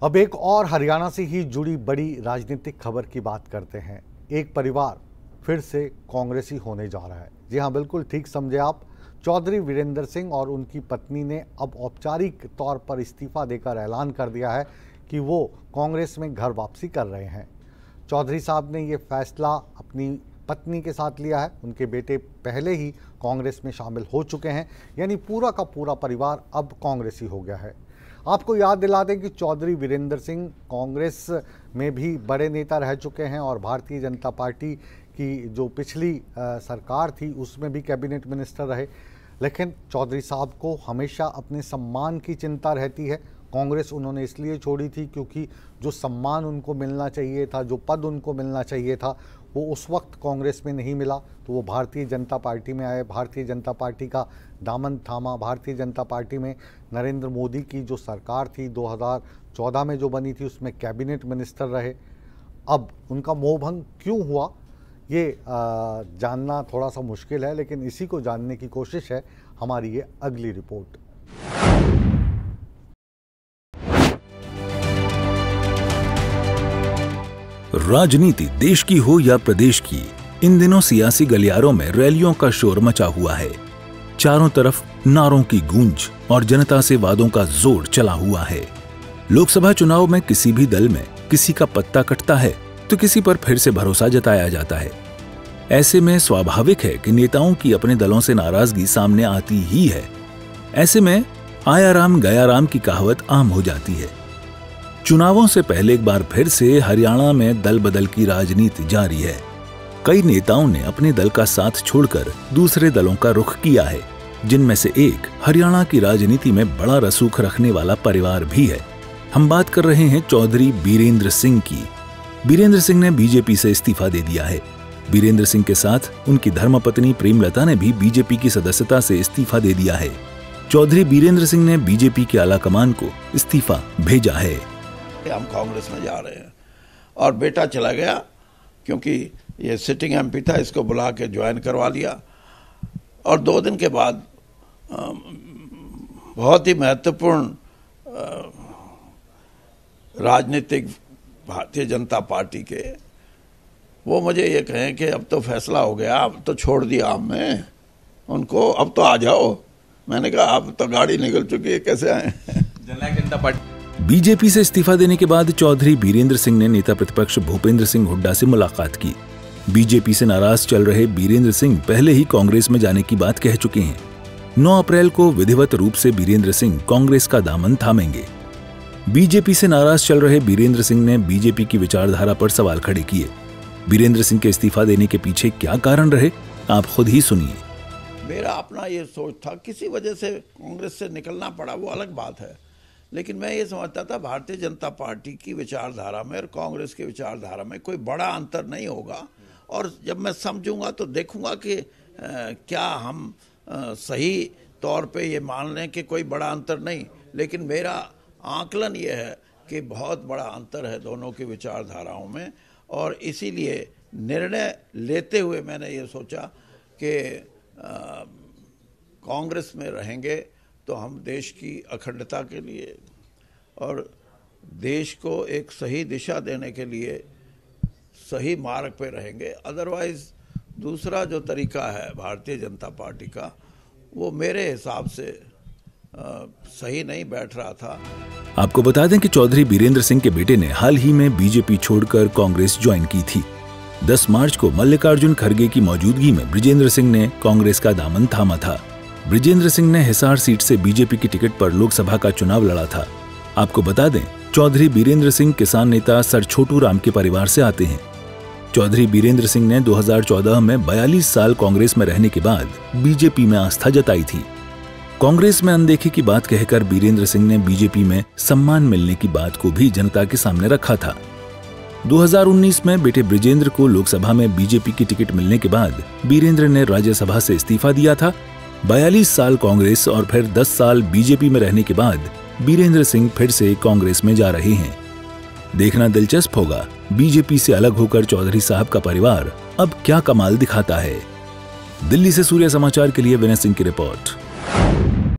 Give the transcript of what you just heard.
अब एक और हरियाणा से ही जुड़ी बड़ी राजनीतिक खबर की बात करते हैं। एक परिवार फिर से कांग्रेसी होने जा रहा है। जी हाँ, बिल्कुल ठीक समझे आप। चौधरी वीरेंद्र सिंह और उनकी पत्नी ने अब औपचारिक तौर पर इस्तीफा देकर ऐलान कर दिया है कि वो कांग्रेस में घर वापसी कर रहे हैं। चौधरी साहब ने ये फैसला अपनी पत्नी के साथ लिया है। उनके बेटे पहले ही कांग्रेस में शामिल हो चुके हैं, यानी पूरा का पूरा परिवार अब कांग्रेसी हो गया है। आपको याद दिला दें कि चौधरी वीरेंद्र सिंह कांग्रेस में भी बड़े नेता रह चुके हैं और भारतीय जनता पार्टी की जो पिछली सरकार थी उसमें भी कैबिनेट मिनिस्टर रहे। लेकिन चौधरी साहब को हमेशा अपने सम्मान की चिंता रहती है। कांग्रेस उन्होंने इसलिए छोड़ी थी क्योंकि जो सम्मान उनको मिलना चाहिए था, जो पद उनको मिलना चाहिए था, वो उस वक्त कांग्रेस में नहीं मिला। तो वो भारतीय जनता पार्टी में आए, भारतीय जनता पार्टी का दामन थामा। भारतीय जनता पार्टी में नरेंद्र मोदी की जो सरकार थी 2014 में जो बनी थी, उसमें कैबिनेट मिनिस्टर रहे। अब उनका मोहभंग क्यों हुआ ये जानना थोड़ा सा मुश्किल है, लेकिन इसी को जानने की कोशिश है हमारी ये अगली रिपोर्ट। राजनीति देश की हो या प्रदेश की, इन दिनों सियासी गलियारों में रैलियों का शोर मचा हुआ है। चारों तरफ नारों की गूंज और जनता से वादों का जोर चला हुआ है। लोकसभा चुनाव में किसी भी दल में किसी का पत्ता कटता है तो किसी पर फिर से भरोसा जताया जाता है। ऐसे में स्वाभाविक है कि नेताओं की अपने दलों से नाराजगी सामने आती ही है। ऐसे में आया राम गया राम की कहावत आम हो जाती है। चुनावों से पहले एक बार फिर से हरियाणा में दल बदल की राजनीति जारी है। कई नेताओं ने अपने दल का साथ छोड़कर दूसरे दलों का रुख किया है, जिनमें से एक हरियाणा की राजनीति में बड़ा रसूख रखने वाला परिवार भी है। हम बात कर रहे हैं चौधरी वीरेंद्र सिंह की। वीरेंद्र सिंह ने बीजेपी से इस्तीफा दे दिया है। वीरेंद्र सिंह के साथ उनकी धर्मपत्नी प्रेमलता ने भी बीजेपी की सदस्यता से इस्तीफा दे दिया है। चौधरी वीरेंद्र सिंह ने बीजेपी के आला कमान को इस्तीफा भेजा है। हम कांग्रेस में जा रहे हैं और बेटा चला गया क्योंकि ये सिटिंग एमपी था, इसको बुला के ज्वाइन करवा लिया। और 2 दिन के बाद बहुत ही महत्वपूर्ण राजनीतिक भारतीय जनता पार्टी के वो मुझे ये कहें कि अब तो फैसला हो गया, अब तो छोड़ दिया हमने उनको, अब तो आ जाओ। मैंने कहा अब तो गाड़ी निकल चुकी है, कैसे आए। जननायक जनता पार्टी बीजेपी से इस्तीफा देने के बाद चौधरी वीरेंद्र सिंह ने नेता प्रतिपक्ष भूपेंद्र सिंह हुड्डा से मुलाकात की। बीजेपी से नाराज चल रहे वीरेंद्र सिंह पहले ही कांग्रेस में जाने की बात कह चुके हैं। 9 अप्रैल को विधिवत रूप से वीरेंद्र सिंह कांग्रेस का दामन थामेंगे। बीजेपी से नाराज चल रहे वीरेंद्र सिंह ने बीजेपी की विचारधारा पर सवाल खड़े किए। वीरेंद्र सिंह के इस्तीफा देने के पीछे क्या कारण रहे, आप खुद ही सुनिए। मेरा अपना ये सोच था, किसी वजह से कांग्रेस से निकलना पड़ा वो अलग बात है, लेकिन मैं ये समझता था भारतीय जनता पार्टी की विचारधारा में और कांग्रेस की विचारधारा में कोई बड़ा अंतर नहीं होगा। और जब मैं समझूंगा तो देखूंगा कि क्या हम सही तौर पे ये मान लें कि कोई बड़ा अंतर नहीं, लेकिन मेरा आकलन ये है कि बहुत बड़ा अंतर है दोनों की विचारधाराओं में। और इसीलिए निर्णय लेते हुए मैंने ये सोचा कि कांग्रेस में रहेंगे तो हम देश की अखंडता के लिए और देश को एक सही दिशा देने के लिए सही मार्ग पे रहेंगे। अदरवाइज दूसरा जो तरीका है भारतीय जनता पार्टी का, वो मेरे हिसाब से सही नहीं बैठ रहा था। आपको बता दें कि चौधरी वीरेंद्र सिंह के बेटे ने हाल ही में बीजेपी छोड़कर कांग्रेस ज्वाइन की थी। 10 मार्च को मल्लिकार्जुन खड़गे की मौजूदगी में बृजेंद्र सिंह ने कांग्रेस का दामन थामा था। बृजेंद्र सिंह ने हिसार सीट से बीजेपी की टिकट पर लोकसभा का चुनाव लड़ा था। आपको बता दें, चौधरी वीरेंद्र सिंह किसान नेता सर छोटू राम के परिवार से आते हैं। चौधरी वीरेंद्र सिंह ने 2014 में 42 साल कांग्रेस में रहने के बाद बीजेपी में आस्था जताई थी। कांग्रेस में अनदेखी की बात कहकर वीरेंद्र सिंह ने बीजेपी में सम्मान मिलने की बात को भी जनता के सामने रखा था। 2019 में बेटे बृजेंद्र को लोकसभा में बीजेपी की टिकट मिलने के बाद वीरेंद्र ने राज्यसभा से इस्तीफा दिया था। 42 साल कांग्रेस और फिर 10 साल बीजेपी में रहने के बाद वीरेंद्र सिंह फिर से कांग्रेस में जा रहे हैं। देखना दिलचस्प होगा, बीजेपी से अलग होकर चौधरी साहब का परिवार अब क्या कमाल दिखाता है। दिल्ली से सूर्य समाचार के लिए विनय सिंह की रिपोर्ट।